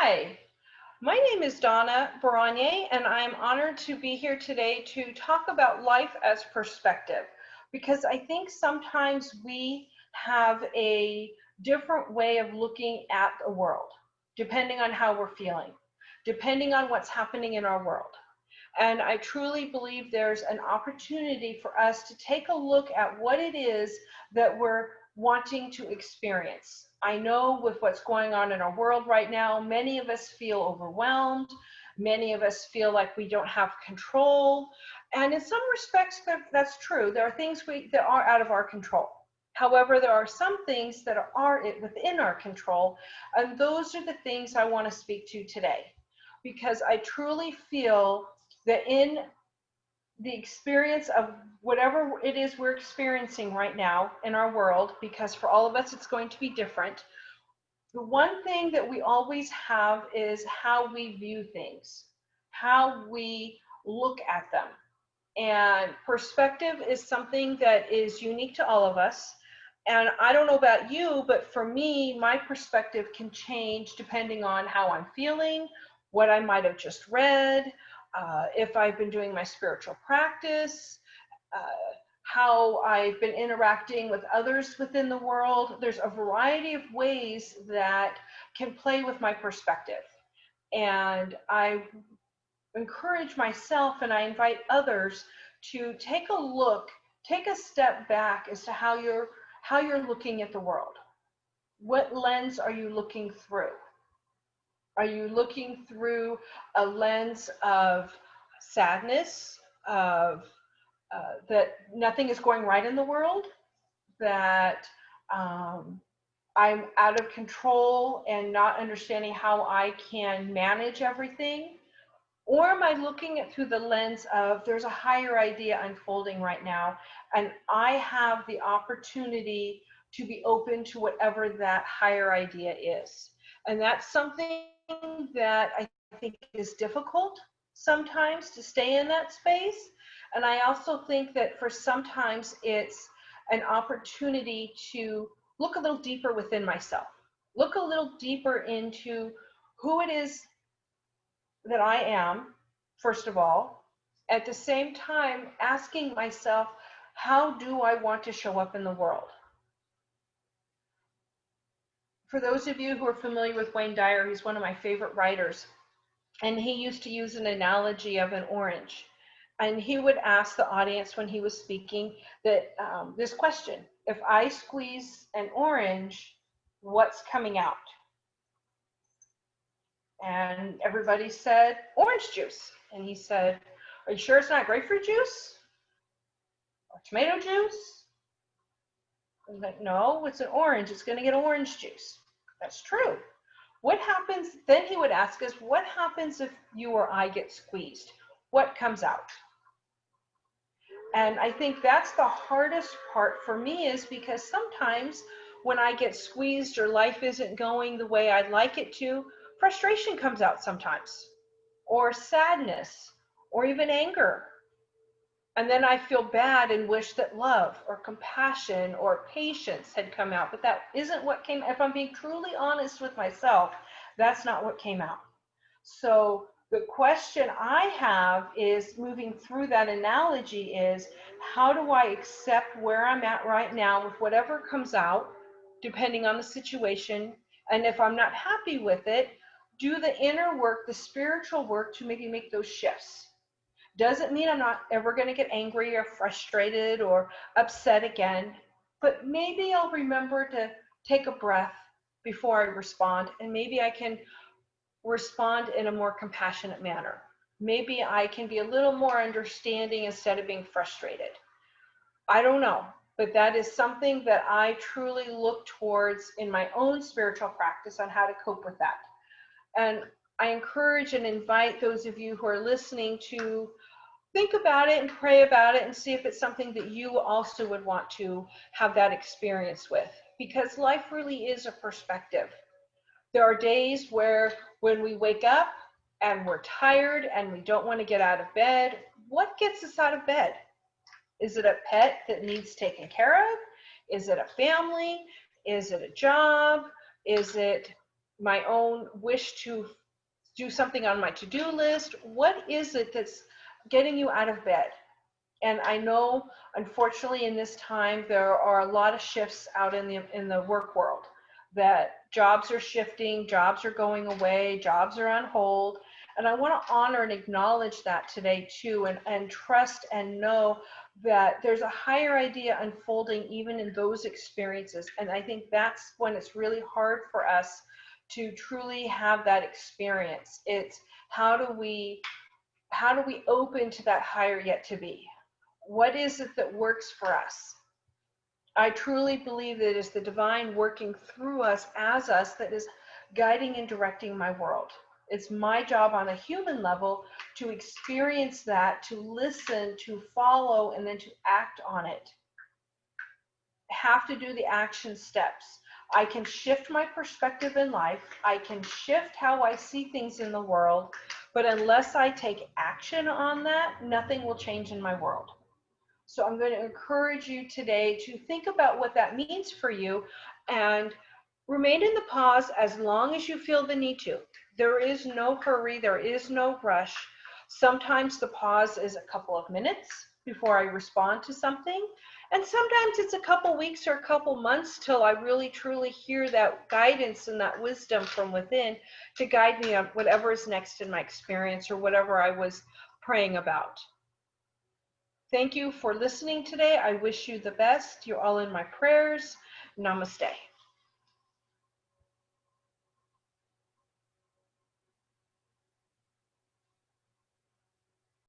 Hi, my name is Donna Baranier, and I'm honored to be here today to talk about life as perspective because I think sometimes we have a different way of looking at the world, depending on how we're feeling, depending on what's happening in our world. And I truly believe there's an opportunity for us to take a look at what it is that we're wanting to experience. I know with what's going on in our world right now, many of us feel overwhelmed. Many of us feel like we don't have control. And in some respects, that's true. There are things that are out of our control. However, there are some things that are within our control, and those are the things I want to speak to today because I truly feel that in the experience of whatever it is we're experiencing right now in our world, because for all of us it's going to be different, the one thing that we always have is how we view things, how we look at them. And perspective is something that is unique to all of us. And I don't know about you, but for me, my perspective can change depending on how I'm feeling, what I might have just read, if I've been doing my spiritual practice, uh, how I've been interacting with others within the world. There's a variety of ways that can play with my perspective. And I encourage myself and I invite others to take a look, take a step back as to how you're looking at the world. What lens are you looking through? Are you looking through a lens of sadness, of that nothing is going right in the world, that um, I'm out of control and not understanding how I can manage everything? Or am I looking at through the lens of there's a higher idea unfolding right now, and I have the opportunity to be open to whatever that higher idea is? And that's something that I think is difficult sometimes to stay in that space. And I also think that for sometimes it's an opportunity to look a little deeper within myself, look a little deeper into who it is that I am, first of all, at the same time asking myself, how do I want to show up in the world? For those of you who are familiar with Wayne Dyer, he's one of my favorite writers, and he used to use an analogy of an orange. And he would ask the audience when he was speaking that this question: if I squeeze an orange, what's coming out? And everybody said orange juice. And he said, are you sure it's not grapefruit juice or tomato juice? I was like, no, it's an orange. It's going to get orange juice. That's true. What happens? Then he would ask us, what happens if you or I get squeezed? What comes out? And I think that's the hardest part for me, is because sometimes when I get squeezed or life isn't going the way I'd like it to, frustration comes out sometimes, or sadness, or even anger. And then I feel bad and wish that love or compassion or patience had come out. But that isn't what came. If I'm being truly honest with myself, that's not what came out. So the question I have is, moving through that analogy, is how do I accept where I'm at right now with whatever comes out, depending on the situation. And if I'm not happy with it, do the inner work, the spiritual work, to maybe make those shifts. Doesn't mean I'm not ever going to get angry or frustrated or upset again, but maybe I'll remember to take a breath before I respond, and maybe I can respond in a more compassionate manner. Maybe I can be a little more understanding instead of being frustrated. I don't know, but that is something that I truly look towards in my own spiritual practice on how to cope with that. And I encourage and invite those of you who are listening to think about it and pray about it and see if it's something that you also would want to have that experience with, because life really is a perspective. There are days where when we wake up and we're tired and we don't want to get out of bed, what gets us out of bed? Is it a pet that needs taken care of? Is it a family? Is it a job? Is it my own wish to do something on my to-do list? What is it that's getting you out of bed? And I know, unfortunately, in this time, there are a lot of shifts out in the work world, that jobs are shifting, jobs are going away, jobs are on hold. And I want to honor and acknowledge that today too, and trust and know that there's a higher idea unfolding even in those experiences. And I think that's when it's really hard for us to truly have that experience. It's how do we open to that higher yet to be? What is it that works for us? I truly believe that it is the divine working through us as us that is guiding and directing my world. It's my job on a human level to experience that, to listen, to follow, and then to act on it. Have to do the action steps. I can shift my perspective in life. I can shift how I see things in the world. But unless I take action on that, nothing will change in my world. So I'm going to encourage you today to think about what that means for you and remain in the pause as long as you feel the need to. There is no hurry, there is no rush. Sometimes the pause is a couple of minutes before I respond to something. And sometimes it's a couple weeks or a couple months till I really truly hear that guidance and that wisdom from within to guide me on whatever is next in my experience or whatever I was praying about. Thank you for listening today. I wish you the best. You're all in my prayers. Namaste.